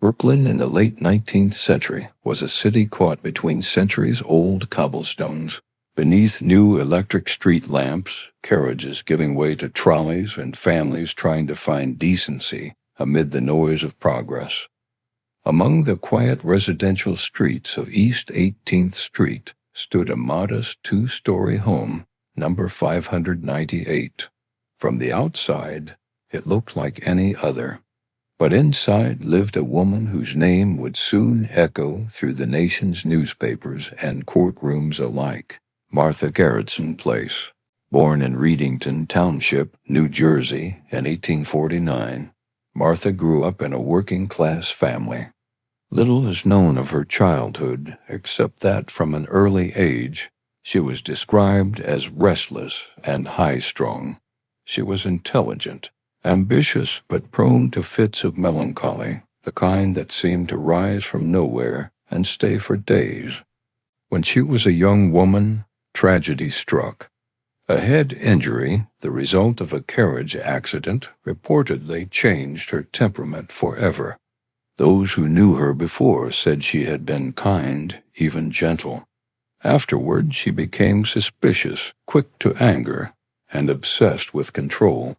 Brooklyn in the late 19th century was a city caught between centuries-old cobblestones. Beneath new electric street lamps, carriages giving way to trolleys and families trying to find decency amid the noise of progress. Among the quiet residential streets of East 18th Street stood a modest two-story home, number 598. From the outside, it looked like any other. But inside lived a woman whose name would soon echo through the nation's newspapers and courtrooms alike, Martha Garretson Place. Born in Readington Township, New Jersey, in 1849, Martha grew up in a working-class family. Little is known of her childhood, except that from an early age, she was described as restless and high-strung. She was intelligent, ambitious but prone to fits of melancholy, the kind that seemed to rise from nowhere and stay for days. When she was a young woman, tragedy struck. A head injury, the result of a carriage accident, reportedly changed her temperament forever. Those who knew her before said she had been kind, even gentle. Afterward, she became suspicious, quick to anger, and obsessed with control.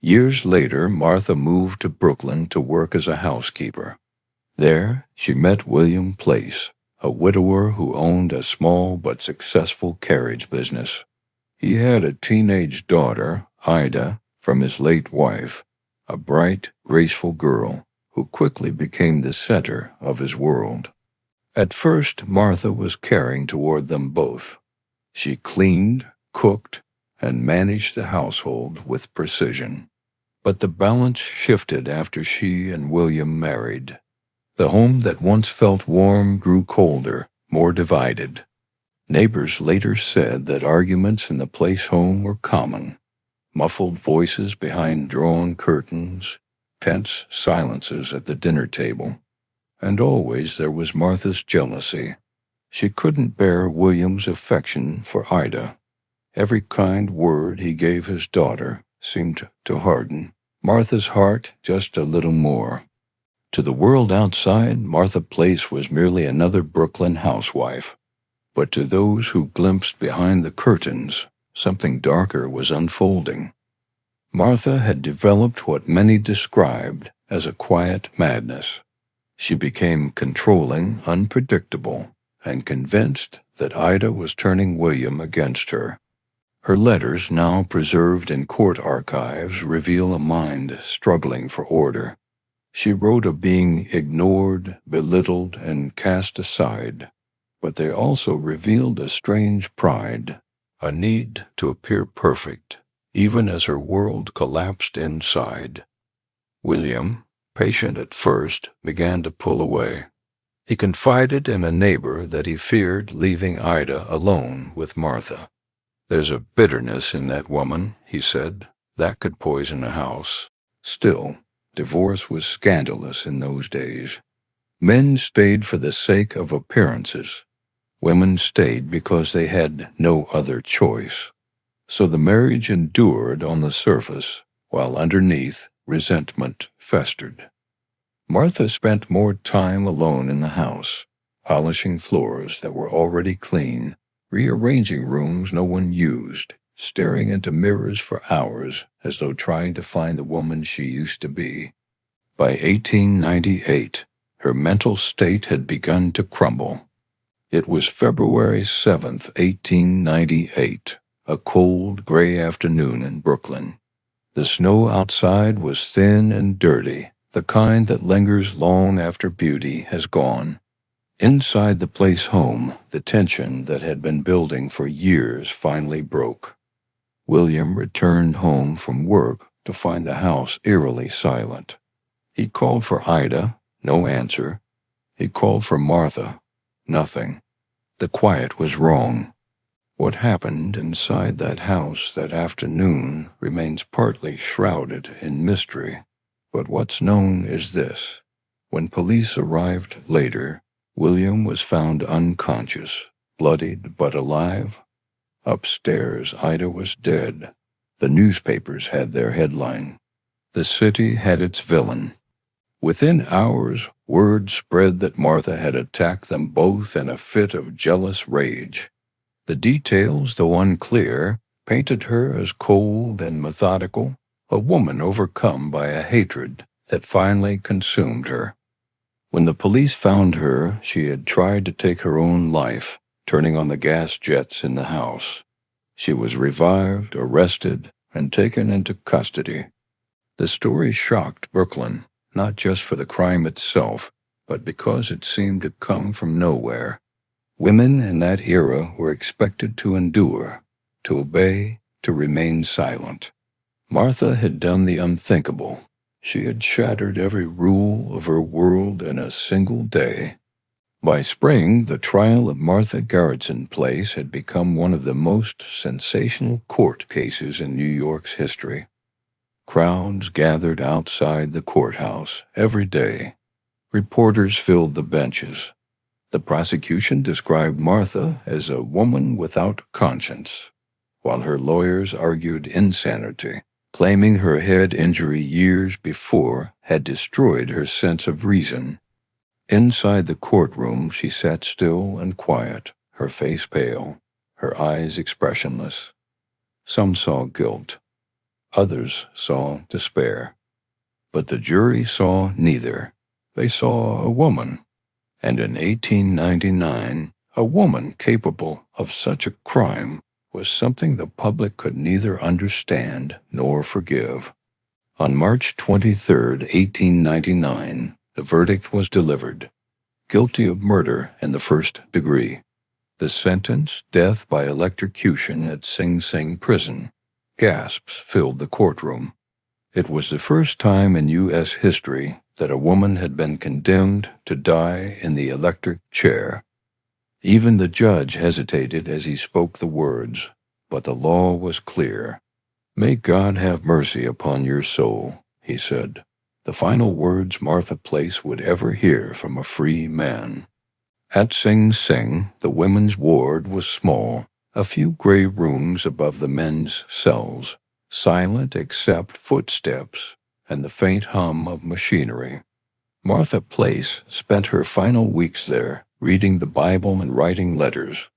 Years later, Martha moved to Brooklyn to work as a housekeeper. There, she met William Place, a widower who owned a small but successful carriage business. He had a teenage daughter, Ida, from his late wife, a bright, graceful girl who quickly became the center of his world. At first, Martha was caring toward them both. She cleaned, cooked, and managed the household with precision. But the balance shifted after she and William married. The home that once felt warm grew colder, more divided. Neighbors later said that arguments in the Place home were common. Muffled voices behind drawn curtains, tense silences at the dinner table. And always there was Martha's jealousy. She couldn't bear William's affection for Ida. Every kind word he gave his daughter seemed to harden Martha's heart just a little more. To the world outside, Martha Place was merely another Brooklyn housewife. But to those who glimpsed behind the curtains, something darker was unfolding. Martha had developed what many described as a quiet madness. She became controlling, unpredictable, and convinced that Ida was turning William against her. Her letters, now preserved in court archives, reveal a mind struggling for order. She wrote of being ignored, belittled, and cast aside, but they also revealed a strange pride, a need to appear perfect, even as her world collapsed inside. William, patient at first, began to pull away. He confided in a neighbor that he feared leaving Ida alone with Martha. "There's a bitterness in that woman," he said, "that could poison a house." Still, divorce was scandalous in those days. Men stayed for the sake of appearances. Women stayed because they had no other choice. So the marriage endured on the surface, while underneath, resentment festered. Martha spent more time alone in the house, polishing floors that were already clean, rearranging rooms no one used, staring into mirrors for hours as though trying to find the woman she used to be. By 1898, her mental state had begun to crumble. It was February 7th, 1898, a cold, gray afternoon in Brooklyn. The snow outside was thin and dirty, the kind that lingers long after beauty has gone. Inside the Place home, the tension that had been building for years finally broke. William returned home from work to find the house eerily silent. He called for Ida, no answer. He called for Martha, nothing. The quiet was wrong. What happened inside that house that afternoon remains partly shrouded in mystery. But what's known is this. When police arrived later, William was found unconscious, bloodied but alive. Upstairs, Ida was dead. The newspapers had their headline. The city had its villain. Within hours, Word spread that Martha had attacked them both in a fit of jealous rage. The details, though unclear, painted her as cold and methodical, a woman overcome by a hatred that finally consumed her. When the police found her, she had tried to take her own life, turning on the gas jets in the house. She was revived, arrested, and taken into custody. The story shocked Brooklyn, not just for the crime itself, but because it seemed to come from nowhere. Women in that era were expected to endure, to obey, to remain silent. Martha had done the unthinkable. She had shattered every rule of her world in a single day. By spring, the trial of Martha Garretson Place had become one of the most sensational court cases in New York's history. Crowds gathered outside the courthouse every day. Reporters filled the benches. The prosecution described Martha as a woman without conscience, while her lawyers argued insanity, claiming her head injury years before had destroyed her sense of reason. Inside the courtroom, she sat still and quiet, her face pale, her eyes expressionless. Some saw guilt. Others saw despair. But the jury saw neither. They saw a woman. And in 1899, a woman capable of such a crime was something the public could neither understand nor forgive. On March 23, 1899, the verdict was delivered. Guilty of murder in the first degree. The sentence, death by electrocution at Sing Sing prison. Gasps filled the courtroom. It was the first time in U.S. history that a woman had been condemned to die in the electric chair. Even the judge hesitated as he spoke the words, but the law was clear. "May God have mercy upon your soul," he said, the final words Martha Place would ever hear from a free man. At Sing Sing, the women's ward was small, a few gray rooms above the men's cells, silent except footsteps and the faint hum of machinery. Martha Place spent her final weeks there, reading the Bible and writing letters.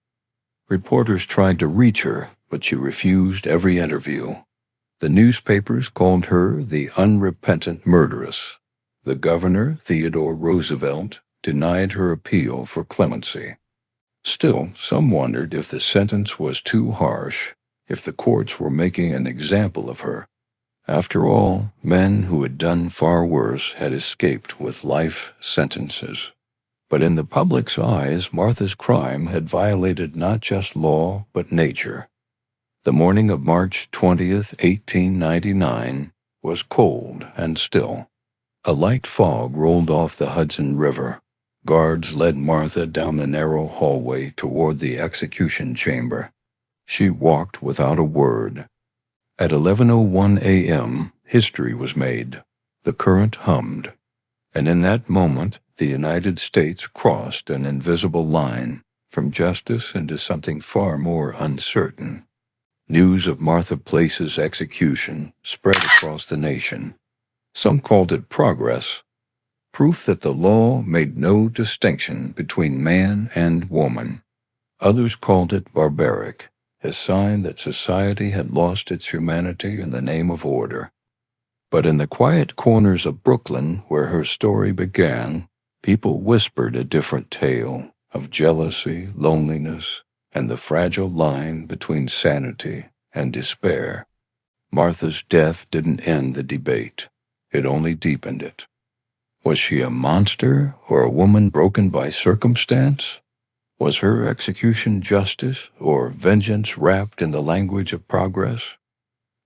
Reporters tried to reach her, but she refused every interview. The newspapers called her the unrepentant murderess. The governor, Theodore Roosevelt, denied her appeal for clemency. Still, some wondered if the sentence was too harsh, if the courts were making an example of her. After all, men who had done far worse had escaped with life sentences. But in the public's eyes, Martha's crime had violated not just law, but nature. The morning of March 20th, 1899, was cold and still. A light fog rolled off the Hudson River. Guards led Martha down the narrow hallway toward the execution chamber. She walked without a word. At 11:01 a.m., history was made. The current hummed. And in that moment, the United States crossed an invisible line from justice into something far more uncertain. News of Martha Place's execution spread across the nation. Some called it progress, proof that the law made no distinction between man and woman. Others called it barbaric, a sign that society had lost its humanity in the name of order. But in the quiet corners of Brooklyn, where her story began, people whispered a different tale of jealousy, loneliness, and the fragile line between sanity and despair. Martha's death didn't end the debate. It only deepened it. Was she a monster or a woman broken by circumstance? Was her execution justice or vengeance wrapped in the language of progress?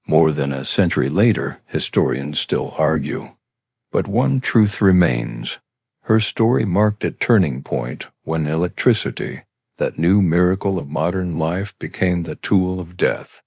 More than a century later, historians still argue. But one truth remains. Her story marked a turning point when electricity, that new miracle of modern life, became the tool of death.